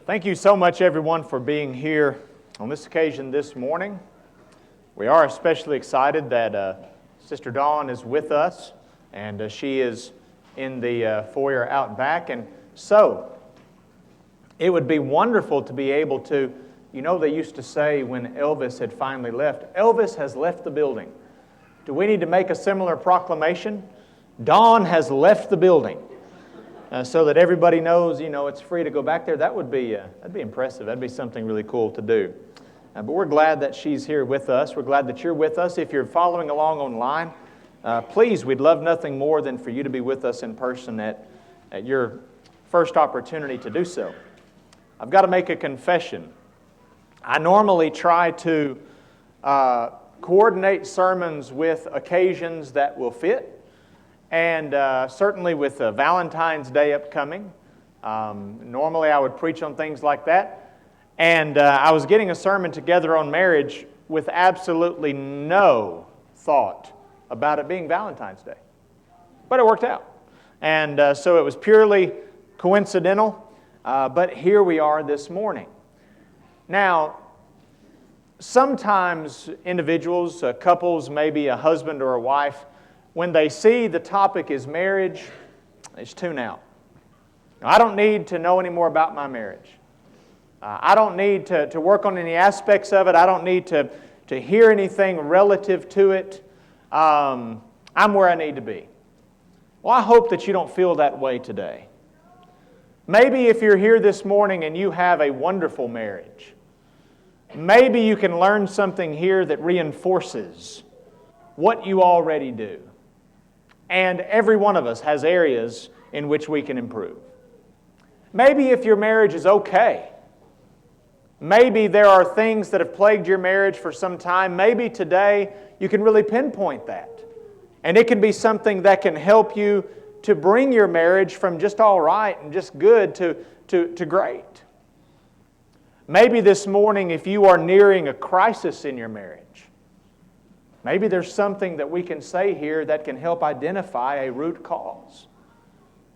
Thank you so much, everyone, for being here on this occasion this morning. We are especially excited that Sister Dawn is with us, and she is in the foyer out back. And so, it would be wonderful to be able to, they used to say when Elvis had finally left, Elvis has left the building. Do we need to make a similar proclamation? Dawn has left the building. So that everybody knows, it's free to go back there. That'd be impressive. That'd be something really cool to do. But we're glad that she's here with us. We're glad that you're with us. If you're following along online, please, we'd love nothing more than for you to be with us in person at your first opportunity to do so. I've got to make a confession. I normally try to coordinate sermons with occasions that will fit. And certainly with Valentine's Day upcoming, normally I would preach on things like that. And I was getting a sermon together on marriage with absolutely no thought about it being Valentine's Day. But it worked out. And so it was purely coincidental. But here we are this morning. Now, sometimes individuals, couples, maybe a husband or a wife, when they see the topic is marriage, they just tune out. Now, I don't need to know any more about my marriage. I don't need to work on any aspects of it. I don't need to hear anything relative to it. I'm where I need to be. Well, I hope that you don't feel that way today. Maybe if you're here this morning and you have a wonderful marriage, maybe you can learn something here that reinforces what you already do. And every one of us has areas in which we can improve. Maybe if your marriage is okay, maybe there are things that have plagued your marriage for some time, maybe today you can really pinpoint that. And it can be something that can help you to bring your marriage from just all right and just good to great. Maybe this morning if you are nearing a crisis in your marriage, maybe there's something that we can say here that can help identify a root cause.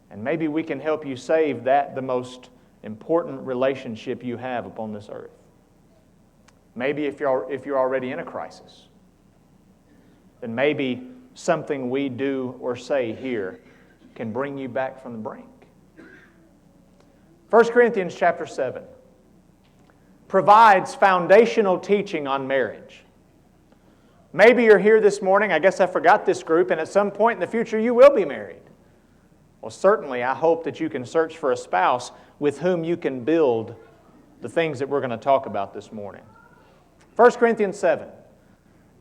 And maybe we can help you save the most important relationship you have upon this earth. Maybe if you're already in a crisis, then maybe something we do or say here can bring you back from the brink. 1 Corinthians chapter 7 provides foundational teaching on marriage. Maybe you're here this morning, I guess I forgot this group, and at some point in the future you will be married. Well, certainly I hope that you can search for a spouse with whom you can build the things that we're going to talk about this morning. 1 Corinthians 7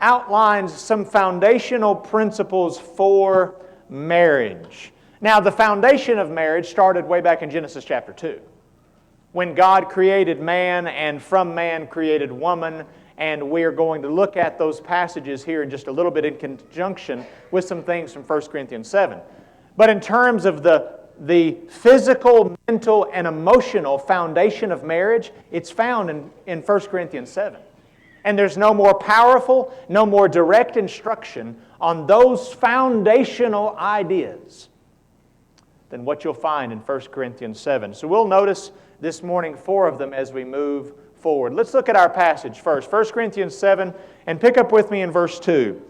outlines some foundational principles for marriage. Now, the foundation of marriage started way back in Genesis chapter 2, when God created man and from man created woman. And we are going to look at those passages here in just a little bit in conjunction with some things from 1 Corinthians 7. But in terms of the physical, mental, and emotional foundation of marriage, it's found in 1 Corinthians 7. And there's no more powerful, no more direct instruction on those foundational ideas than what you'll find in 1 Corinthians 7. So we'll notice this morning 4 of them as we move forward. Let's look at our passage first. 1 Corinthians 7, and pick up with me in verse 2.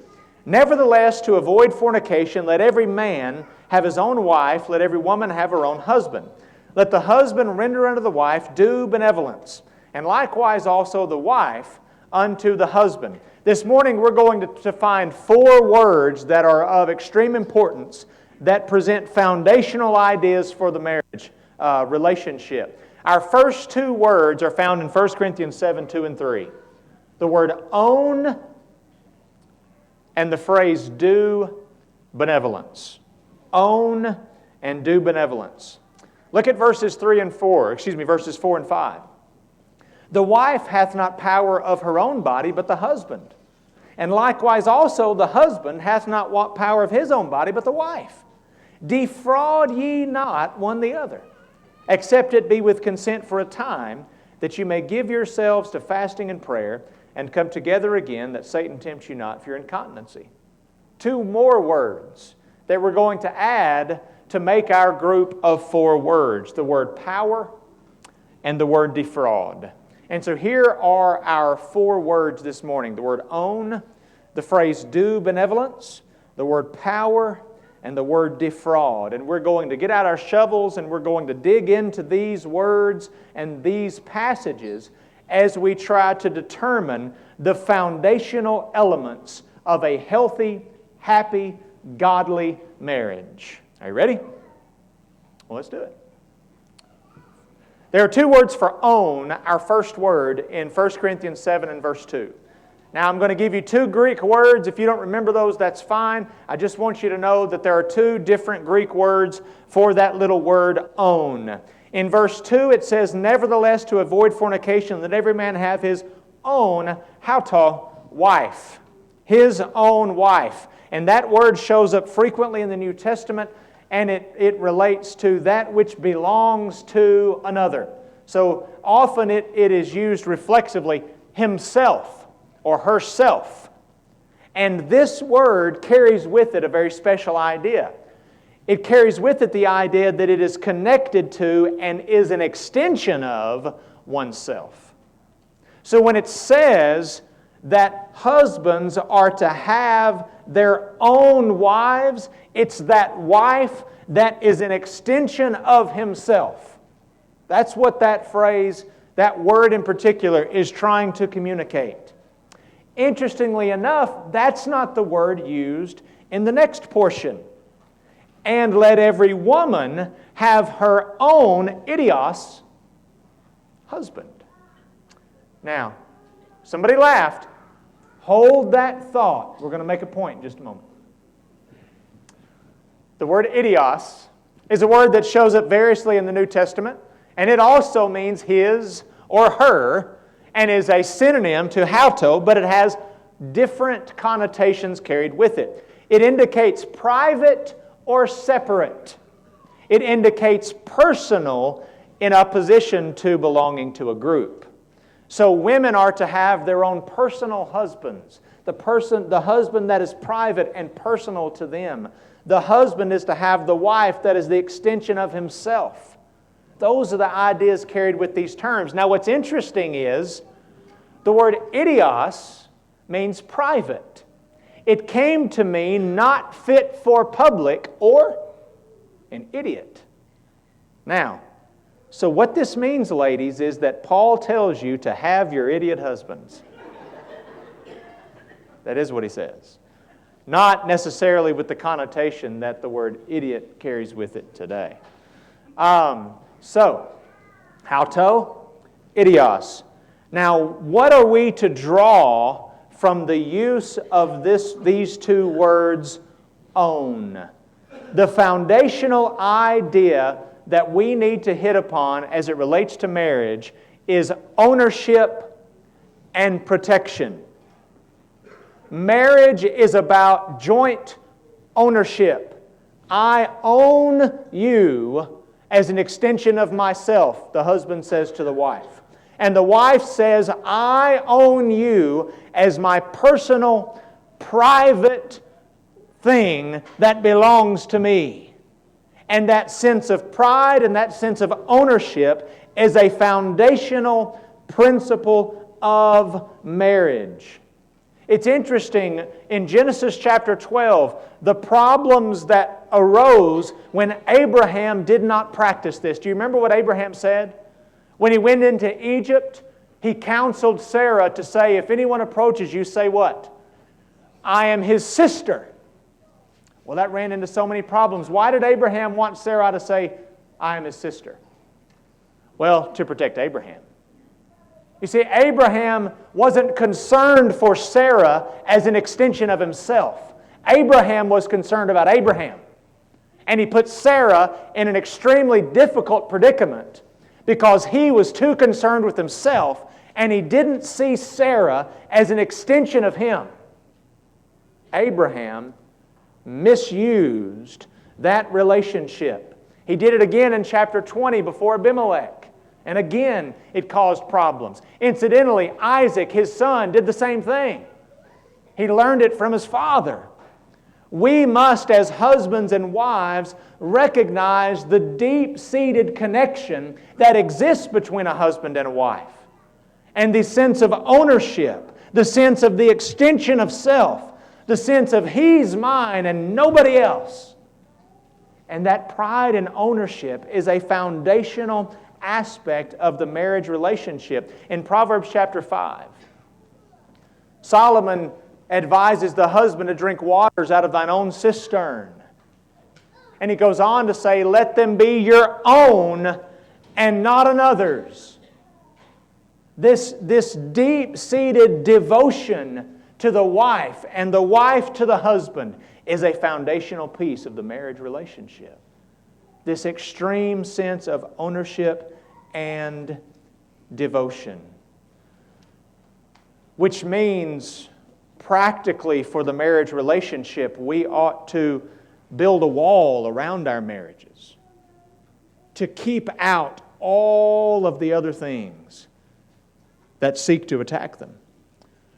Nevertheless, to avoid fornication, let every man have his own wife, let every woman have her own husband. Let the husband render unto the wife due benevolence, and likewise also the wife unto the husband. This morning we're going to find 4 words that are of extreme importance that present foundational ideas for the marriage relationship. Our first 2 words are found in 1 Corinthians 7, 2 and 3. The word own and the phrase do benevolence. Own and do benevolence. Look at verses 4 and 5. The wife hath not power of her own body, but the husband. And likewise also the husband hath not what power of his own body, but the wife. Defraud ye not one the other, except it be with consent for a time, that you may give yourselves to fasting and prayer, and come together again, that Satan tempt you not for your incontinency. 2 more words that we're going to add to make our group of 4 words. The word power and the word defraud. And so here are our 4 words this morning. The word own, the phrase do benevolence, the word power, and the word defraud. And we're going to get out our shovels and we're going to dig into these words and these passages as we try to determine the foundational elements of a healthy, happy, godly marriage. Are you ready? Well, let's do it. There are 2 words for own, our first word, in 1 Corinthians 7 and verse 2. Now, I'm going to give you 2 Greek words. If you don't remember those, that's fine. I just want you to know that there are 2 different Greek words for that little word own. In verse 2, it says, "Nevertheless, to avoid fornication, let every man have his own," wife. His own wife. And that word shows up frequently in the New Testament, and it relates to that which belongs to another. So often it is used reflexively, himself or herself. And this word carries with it a very special idea. It carries with it the idea that it is connected to and is an extension of oneself. So when it says that husbands are to have their own wives, it's that wife that is an extension of himself. That's what that phrase, that word in particular, is trying to communicate. Interestingly enough, that's not the word used in the next portion. "And let every woman have her own," idios, "husband." Now, somebody laughed. Hold that thought. We're going to make a point in just a moment. The word idios is a word that shows up variously in the New Testament, and it also means his or her, and is a synonym to hauto, but it has different connotations carried with it. It indicates private or separate. It indicates personal in opposition to belonging to a group. So women are to have their own personal husbands. The husband that is private and personal to them. The husband is to have the wife that is the extension of himself. Those are the ideas carried with these terms. Now what's interesting is the word idios means private. It came to mean not fit for public or an idiot. Now, so what this means, ladies, is that Paul tells you to have your idiot husbands. That is what he says. Not necessarily with the connotation that the word idiot carries with it today. So, hauto, idios. Now, what are we to draw from the use of these 2 words, own? The foundational idea that we need to hit upon as it relates to marriage is ownership and protection. Marriage is about joint ownership. I own you as an extension of myself, the husband says to the wife. And the wife says, I own you as my personal, private thing that belongs to me. And that sense of pride and that sense of ownership is a foundational principle of marriage. It's interesting, in Genesis chapter 12, the problems that arose when Abraham did not practice this. Do you remember what Abraham said? When he went into Egypt, he counseled Sarah to say, if anyone approaches you, say what? I am his sister. Well, that ran into so many problems. Why did Abraham want Sarah to say, I am his sister? Well, to protect Abraham. You see, Abraham wasn't concerned for Sarah as an extension of himself. Abraham was concerned about Abraham. And he put Sarah in an extremely difficult predicament because he was too concerned with himself and he didn't see Sarah as an extension of him. Abraham misused that relationship. He did it again in chapter 20 before Abimelech. And again, it caused problems. Incidentally, Isaac, his son, did the same thing. He learned it from his father. we must, as husbands and wives, recognize the deep-seated connection that exists between a husband and a wife. And the sense of ownership, the sense of the extension of self, the sense of he's mine and nobody else. And that pride and ownership is a foundational aspect of the marriage relationship. In Proverbs chapter 5, Solomon advises the husband to drink waters out of thine own cistern. And he goes on to say, let them be your own and not another's. This deep-seated devotion to the wife and the wife to the husband is a foundational piece of the marriage relationship. This extreme sense of ownership and devotion. Which means, practically for the marriage relationship, we ought to build a wall around our marriages to keep out all of the other things that seek to attack them.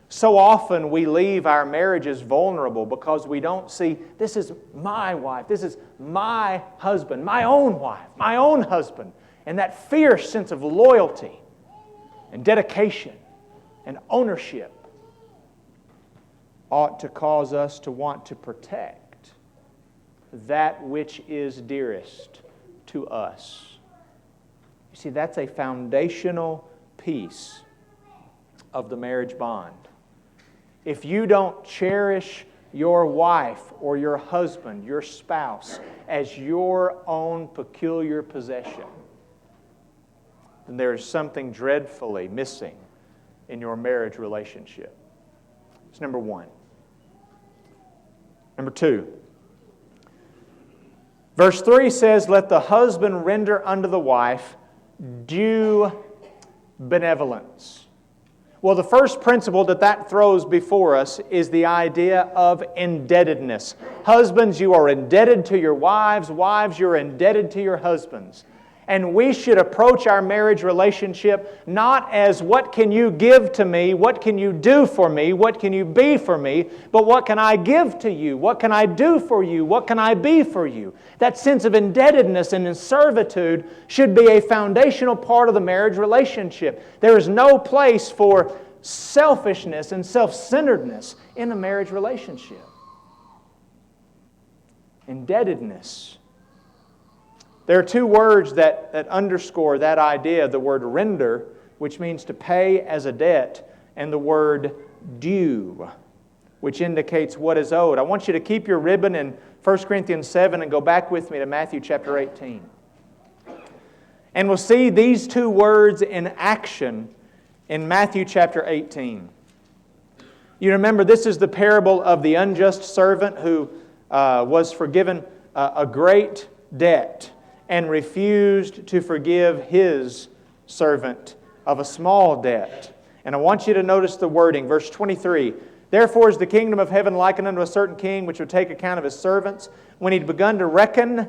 So often we leave our marriages vulnerable because we don't see, this is my wife, this is my husband, my own wife, my own husband. And that fierce sense of loyalty and dedication and ownership ought to cause us to want to protect that which is dearest to us. You see, that's a foundational piece of the marriage bond. If you don't cherish your wife or your husband, your spouse, as your own peculiar possession, then there is something dreadfully missing in your marriage relationship. It's number one. Number two, verse 3 says, let the husband render unto the wife due benevolence. Well, the first principle that throws before us is the idea of indebtedness. Husbands, you are indebted to your wives. Wives, you're indebted to your husbands. And we should approach our marriage relationship not as what can you give to me, what can you do for me, what can you be for me, but what can I give to you, what can I do for you, what can I be for you. That sense of indebtedness and servitude should be a foundational part of the marriage relationship. There is no place for selfishness and self-centeredness in a marriage relationship. Indebtedness. There are two words that underscore that idea. The word render, which means to pay as a debt, and the word due, which indicates what is owed. I want you to keep your ribbon in 1 Corinthians 7 and go back with me to Matthew chapter 18. And we'll see these two words in action in Matthew chapter 18. You remember, this is the parable of the unjust servant who was forgiven a great debt and refused to forgive his servant of a small debt. And I want you to notice the wording, verse 23. Therefore is the kingdom of heaven likened unto a certain king, which would take account of his servants. When he'd begun to reckon,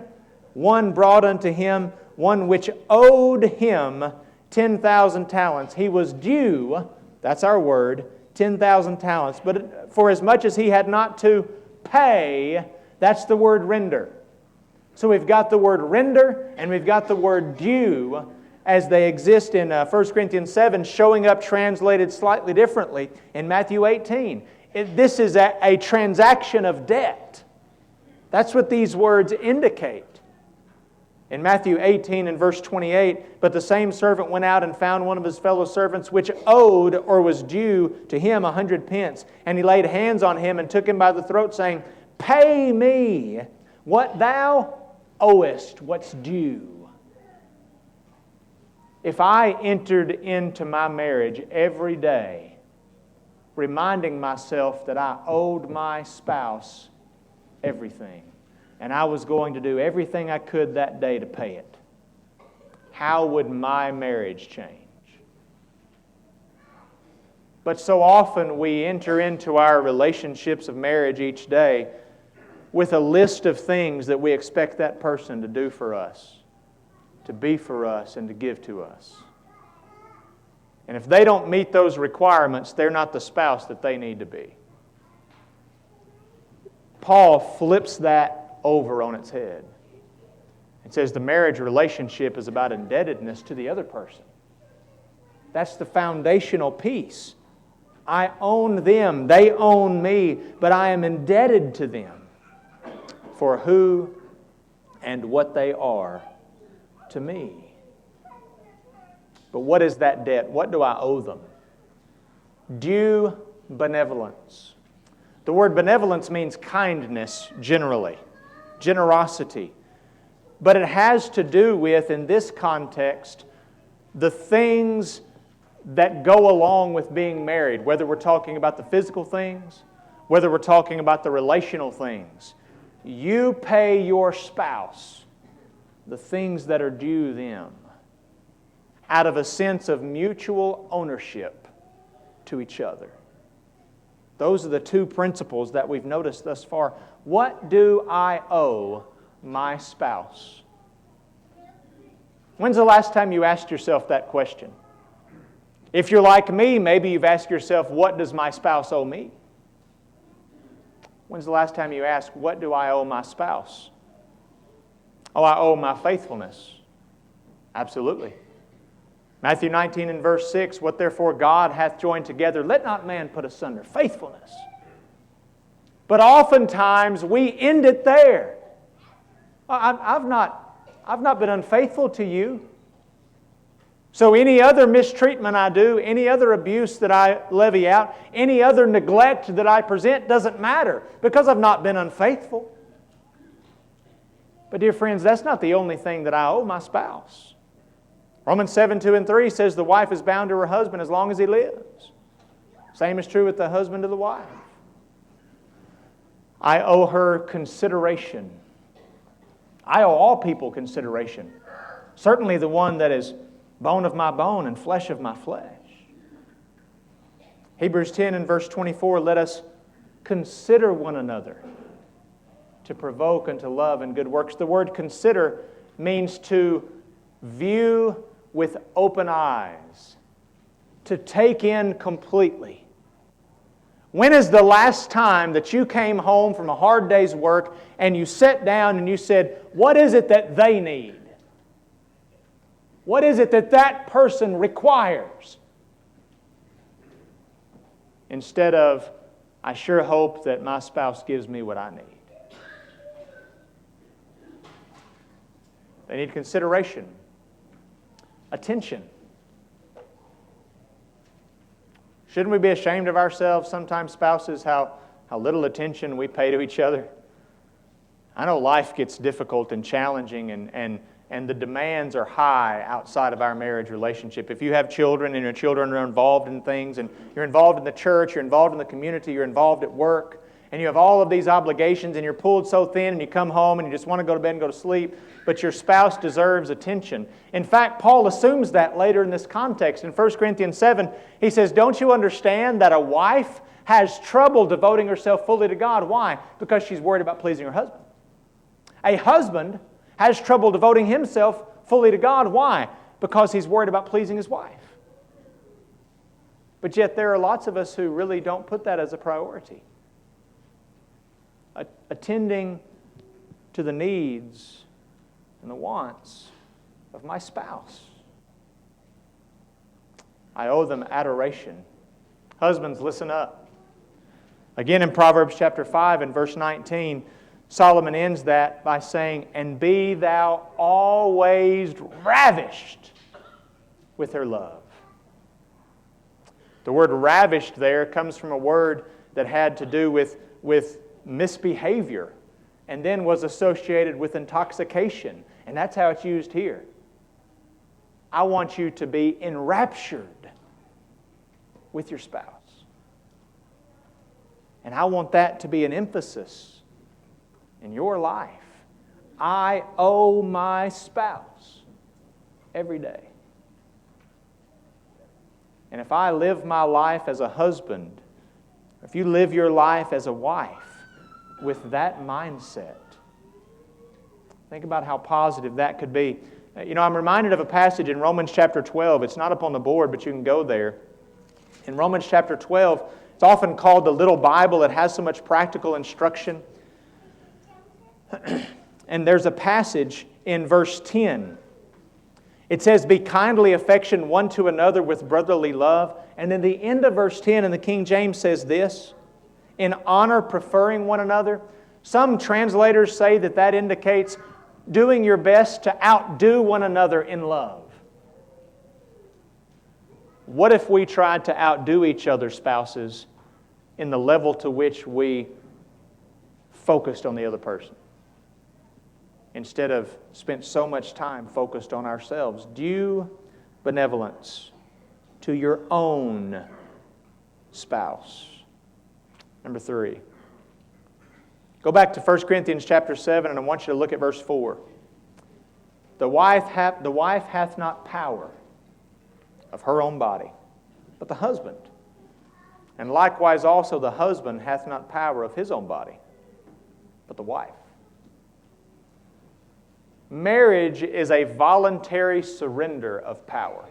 one brought unto him one which owed him 10,000 talents. He was due, that's our word, 10,000 talents. But for as much as he had not to pay, that's the word render. So we've got the word render and we've got the word due as they exist in 1 Corinthians 7, showing up translated slightly differently in Matthew 18. This is a transaction of debt. That's what these words indicate. In Matthew 18 and verse 28, but the same servant went out and found one of his fellow servants which owed or was due to him 100 pence. And he laid hands on him and took him by the throat, saying, Pay me what thou owest, what's due. If I entered into my marriage every day reminding myself that I owed my spouse everything, and I was going to do everything I could that day to pay it, how would my marriage change? But so often we enter into our relationships of marriage each day with a list of things that we expect that person to do for us, to be for us, and to give to us. And if they don't meet those requirements, they're not the spouse that they need to be. Paul flips that over on its head. It says the marriage relationship is about indebtedness to the other person. That's the foundational piece. I own them, they own me, but I am indebted to them for who and what they are to me. But what is that debt? What do I owe them? Due benevolence. The word benevolence means kindness generally, generosity. But it has to do with, in this context, the things that go along with being married, whether we're talking about the physical things, whether we're talking about the relational things. You pay your spouse the things that are due them out of a sense of mutual ownership to each other. Those are the two principles that we've noticed thus far. What do I owe my spouse? When's the last time you asked yourself that question? If you're like me, maybe you've asked yourself, what does my spouse owe me? When's the last time you asked, what do I owe my spouse? Oh, I owe my faithfulness. Absolutely. Matthew 19 and verse 6, what therefore God hath joined together, let not man put asunder. Faithfulness. But oftentimes we end it there. I've not been unfaithful to you. So any other mistreatment I do, any other abuse that I levy out, any other neglect that I present doesn't matter because I've not been unfaithful. But dear friends, that's not the only thing that I owe my spouse. Romans 7, 2 and 3 says the wife is bound to her husband as long as he lives. Same is true with the husband to the wife. I owe her consideration. I owe all people consideration. Certainly the one that is bone of my bone and flesh of my flesh. Hebrews 10 and verse 24, let us consider one another to provoke unto love and good works. The word consider means to view with open eyes, to take in completely. When is the last time that you came home from a hard day's work and you sat down and you said, what is it that they need? What is it that that person requires? Instead of, I sure hope that my spouse gives me what I need. They need consideration, attention. Shouldn't we be ashamed of ourselves sometimes, spouses, how little attention we pay to each other? I know life gets difficult and challenging and the demands are high outside of our marriage relationship. If you have children and your children are involved in things and you're involved in the church, you're involved in the community, you're involved at work, and you have all of these obligations and you're pulled so thin and you come home and you just want to go to bed and go to sleep, but your spouse deserves attention. In fact, Paul assumes that later in this context. In 1 Corinthians 7, he says, don't you understand that a wife has trouble devoting herself fully to God? Why? Because she's worried about pleasing her husband. A husband has trouble devoting himself fully to God. Why? Because he's worried about pleasing his wife. But yet there are lots of us who really don't put that as a priority. Attending to the needs and the wants of my spouse. I owe them adoration. Husbands, listen up. Again in Proverbs chapter 5 and verse 19, Solomon ends that by saying, and be thou always ravished with her love. The word ravished there comes from a word that had to do with misbehavior and then was associated with intoxication. And that's how it's used here. I want you to be enraptured with your spouse. And I want that to be an emphasis in your life. I owe my spouse every day. And if I live my life as a husband, if you live your life as a wife with that mindset, think about how positive that could be. You know, I'm reminded of a passage in Romans chapter 12. It's not up on the board, but you can go there. In Romans chapter 12, it's often called the little Bible. It has so much practical instruction. And there's a passage in verse 10. It says, "Be kindly affectioned one to another with brotherly love." And then the end of verse 10 in the King James says this, "In honor preferring one another." Some translators say that that indicates doing your best to outdo one another in love. What if we tried to outdo each other, spouses, in the level to which we focused on the other person, instead of spent so much time focused on ourselves? Due benevolence to your own spouse. Number 3. Go back to 1 Corinthians chapter 7, and I want you to look at verse 4. The wife hath not power of her own body, but the husband. And likewise also the husband hath not power of his own body, but the wife. Marriage is a voluntary surrender of power.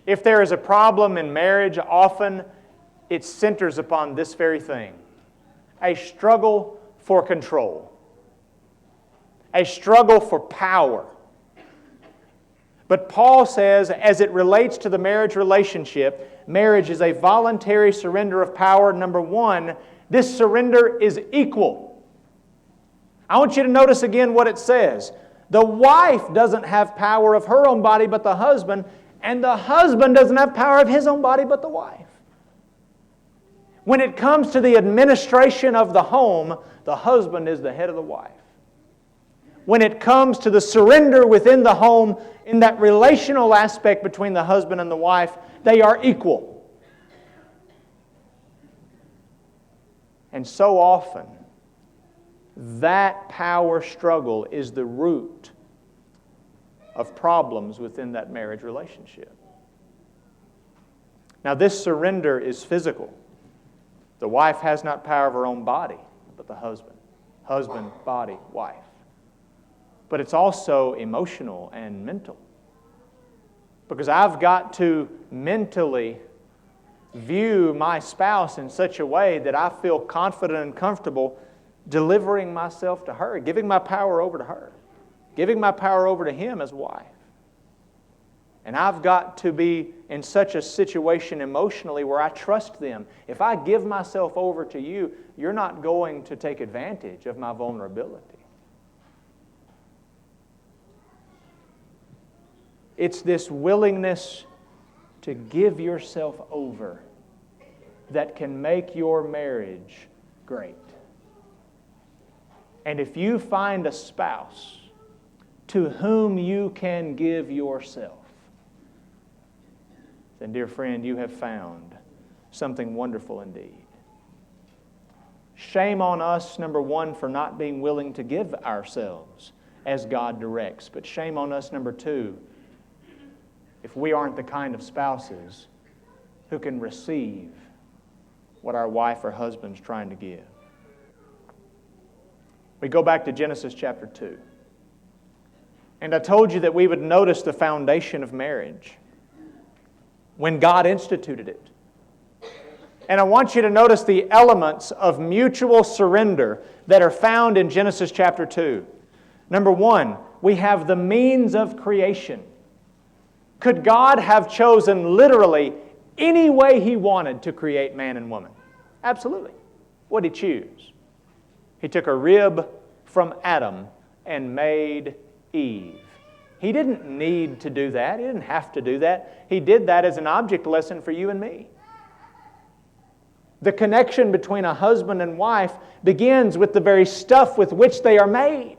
If there is a problem in marriage, often it centers upon this very thing: a struggle for control, a struggle for power. But Paul says, as it relates to the marriage relationship, marriage is a voluntary surrender of power. Number 1, this surrender is equal. I want you to notice again what it says. The wife doesn't have power of her own body but the husband, and the husband doesn't have power of his own body but the wife. When it comes to the administration of the home, the husband is the head of the wife. When it comes to the surrender within the home, in that relational aspect between the husband and the wife, they are equal. And so often, that power struggle is the root of problems within that marriage relationship. Now, this surrender is physical. The wife has not power of her own body, but the husband. Husband, body, wife. But it's also emotional and mental. Because I've got to mentally view my spouse in such a way that I feel confident and comfortable delivering myself to her, giving my power over to her, giving my power over to him as wife. And I've got to be in such a situation emotionally where I trust them. If I give myself over to you, you're not going to take advantage of my vulnerability. It's this willingness to give yourself over that can make your marriage great. And if you find a spouse to whom you can give yourself, then, dear friend, you have found something wonderful indeed. Shame on us, number 1, for not being willing to give ourselves as God directs. But shame on us, number 2, if we aren't the kind of spouses who can receive what our wife or husband's trying to give. We go back to Genesis chapter 2. And I told you that we would notice the foundation of marriage when God instituted it. And I want you to notice the elements of mutual surrender that are found in Genesis chapter 2. Number 1, we have the means of creation. Could God have chosen literally any way He wanted to create man and woman? Absolutely. What did He choose? He took a rib from Adam and made Eve. He didn't need to do that. He didn't have to do that. He did that as an object lesson for you and me. The connection between a husband and wife begins with the very stuff with which they are made.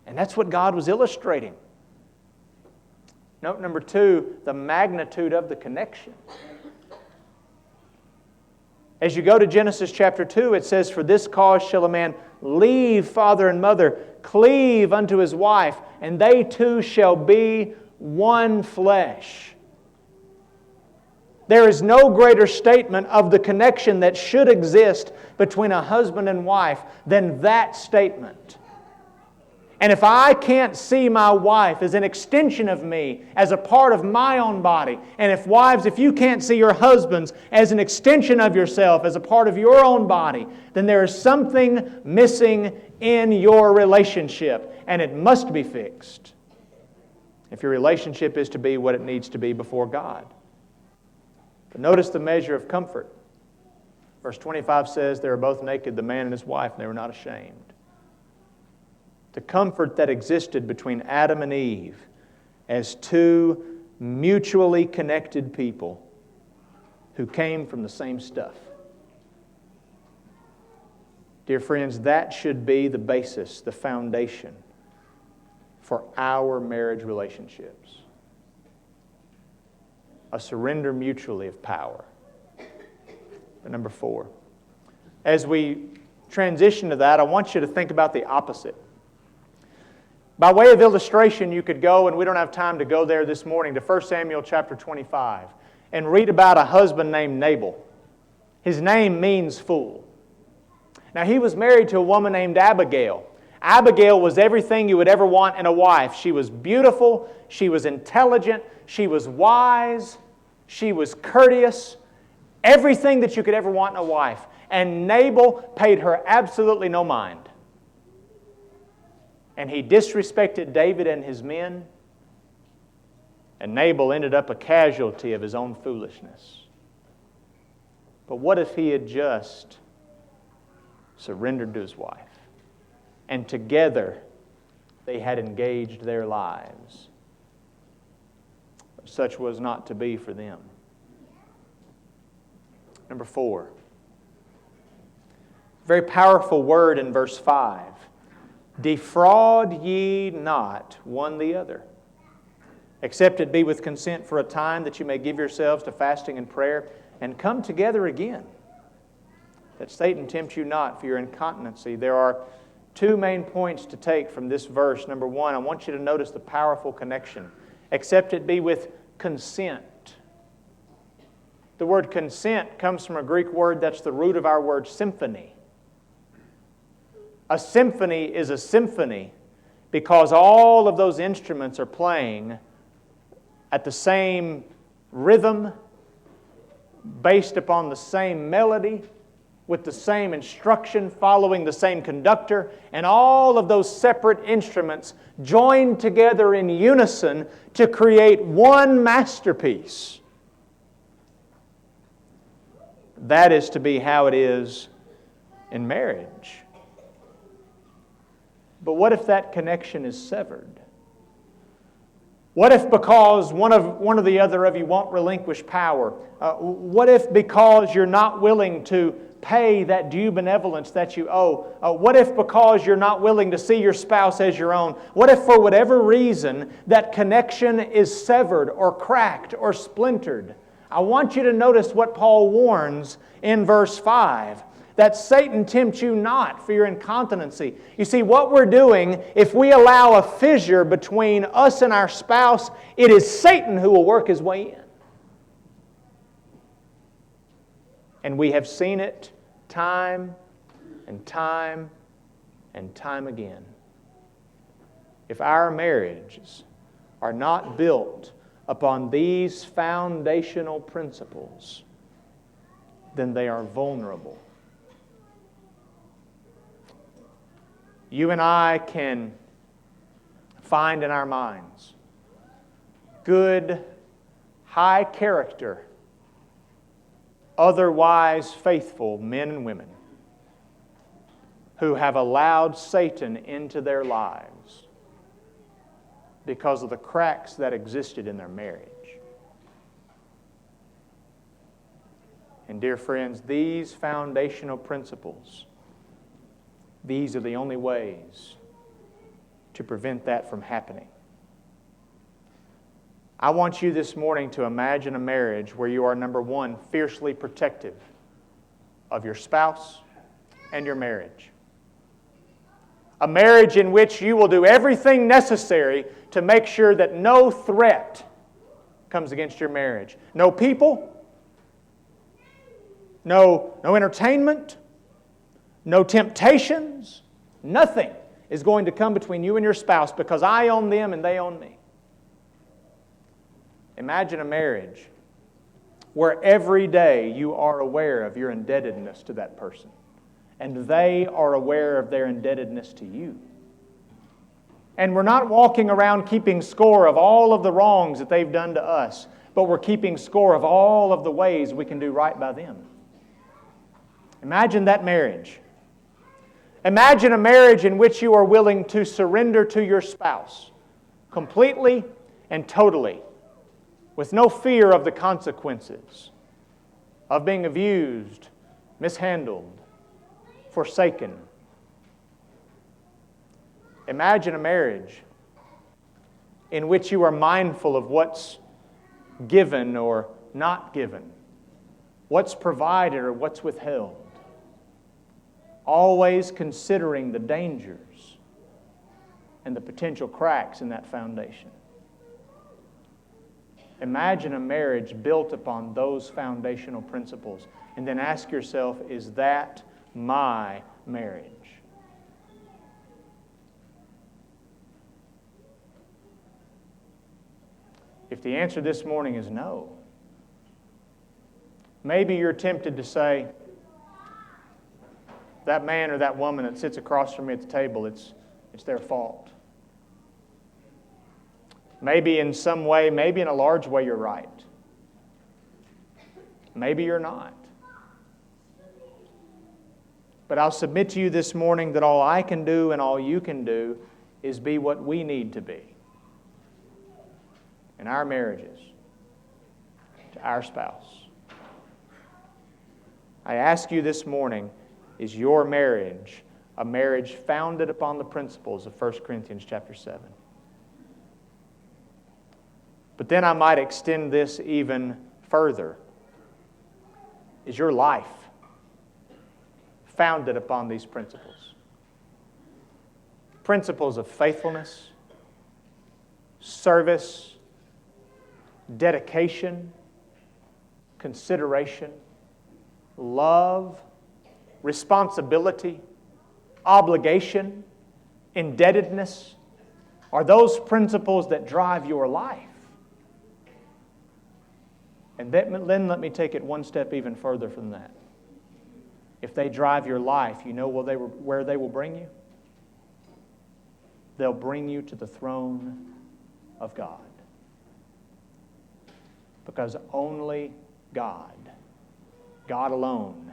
And that's what God was illustrating. Note number 2, the magnitude of the connection. As you go to Genesis chapter 2, it says, "For this cause shall a man leave father and mother, cleave unto his wife, and they two shall be one flesh." There is no greater statement of the connection that should exist between a husband and wife than that statement. And if I can't see my wife as an extension of me, as a part of my own body, and if wives, if you can't see your husbands as an extension of yourself, as a part of your own body, then there is something missing in your relationship, and it must be fixed if your relationship is to be what it needs to be before God. But notice the measure of comfort. Verse 25 says, they were both naked, the man and his wife, and they were not ashamed. The comfort that existed between Adam and Eve as two mutually connected people who came from the same stuff. Dear friends, that should be the basis, the foundation for our marriage relationships. A surrender mutually of power. But number 4, as we transition to that, I want you to think about the opposite. By way of illustration, you could go, and we don't have time to go there this morning, to 1 Samuel chapter 25 and read about a husband named Nabal. His name means fool. Now, he was married to a woman named Abigail. Abigail was everything you would ever want in a wife. She was beautiful, she was intelligent, she was wise, she was courteous, everything that you could ever want in a wife. And Nabal paid her absolutely no mind. And he disrespected David and his men. And Nabal ended up a casualty of his own foolishness. But what if he had just surrendered to his wife? And together they had engaged their lives. But such was not to be for them. Number 4. Very powerful word in verse 5. Defraud ye not one the other, except it be with consent for a time, that you may give yourselves to fasting and prayer, and come together again, that Satan tempt you not for your incontinency. There are 2 main points to take from this verse. Number 1, I want you to notice the powerful connection. Except it be with consent. The word consent comes from a Greek word that's the root of our word symphony. A symphony is a symphony because all of those instruments are playing at the same rhythm, based upon the same melody, with the same instruction, following the same conductor, and all of those separate instruments joined together in unison to create one masterpiece. That is to be how it is in marriage. But what if that connection is severed? What if because one or the other of you won't relinquish power? What if because you're not willing to pay that due benevolence that you owe? What if because you're not willing to see your spouse as your own? What if for whatever reason that connection is severed or cracked or splintered? I want you to notice what Paul warns in verse 5. That Satan tempts you not for your incontinency. You see, what we're doing, if we allow a fissure between us and our spouse, it is Satan who will work his way in. And we have seen it time and time and time again. If our marriages are not built upon these foundational principles, then they are vulnerable. You and I can find in our minds good, high character, otherwise faithful men and women who have allowed Satan into their lives because of the cracks that existed in their marriage. And dear friends, these foundational principles, these are the only ways to prevent that from happening. I want you this morning to imagine a marriage where you are, number 1, fiercely protective of your spouse and your marriage. A marriage in which you will do everything necessary to make sure that no threat comes against your marriage. No people, no entertainment, no temptations, nothing is going to come between you and your spouse because I own them and they own me. Imagine a marriage where every day you are aware of your indebtedness to that person, and they are aware of their indebtedness to you. And we're not walking around keeping score of all of the wrongs that they've done to us, but we're keeping score of all of the ways we can do right by them. Imagine that marriage. Imagine a marriage in which you are willing to surrender to your spouse completely and totally, with no fear of the consequences of being abused, mishandled, forsaken. Imagine a marriage in which you are mindful of what's given or not given, what's provided or what's withheld, always considering the dangers and the potential cracks in that foundation. Imagine a marriage built upon those foundational principles, and then ask yourself, is that my marriage? If the answer this morning is no, maybe you're tempted to say, that man or that woman that sits across from me at the table, it's their fault. Maybe in some way, maybe in a large way, you're right. Maybe you're not. But I'll submit to you this morning that all I can do and all you can do is be what we need to be in our marriages, to our spouse. I ask you this morning, is your marriage a marriage founded upon the principles of 1 Corinthians chapter 7? But then I might extend this even further. Is your life founded upon these principles? Principles of faithfulness, service, dedication, consideration, love, responsibility, obligation, indebtedness. Are those principles that drive your life? And then let me take it one step even further from that. If they drive your life, you know where they will bring you? They'll bring you to the throne of God. Because only God alone,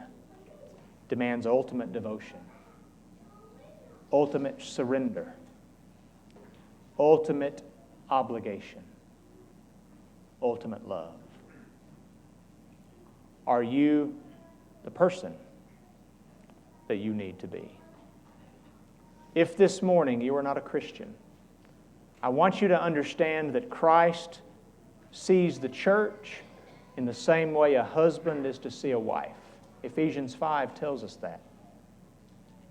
demands ultimate devotion, ultimate surrender, ultimate obligation, ultimate love. Are you the person that you need to be? If this morning you are not a Christian, I want you to understand that Christ sees the church in the same way a husband is to see a wife. Ephesians 5 tells us that.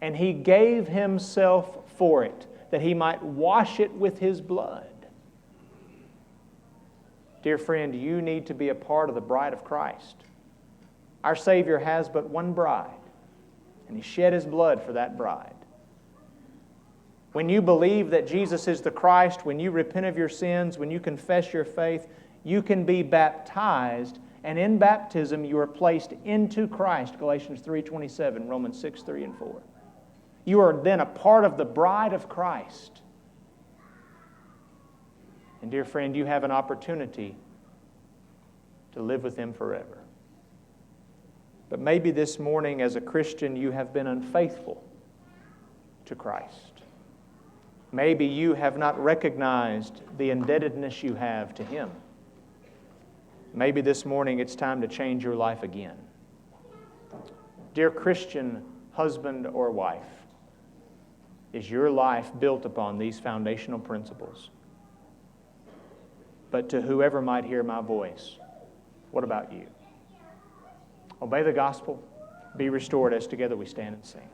And He gave Himself for it, that He might wash it with His blood. Dear friend, you need to be a part of the bride of Christ. Our Savior has but one bride, and He shed His blood for that bride. When you believe that Jesus is the Christ, when you repent of your sins, when you confess your faith, you can be baptized, and in baptism you are placed into Christ, Galatians 3:27, Romans 6:3 and 4. You are then a part of the bride of Christ. And dear friend, you have an opportunity to live with Him forever. But maybe this morning as a Christian you have been unfaithful to Christ. Maybe you have not recognized the indebtedness you have to Him. Maybe this morning it's time to change your life again. Dear Christian husband or wife, is your life built upon these foundational principles? But to whoever might hear my voice, what about you? Obey the gospel, be restored as together we stand and sing.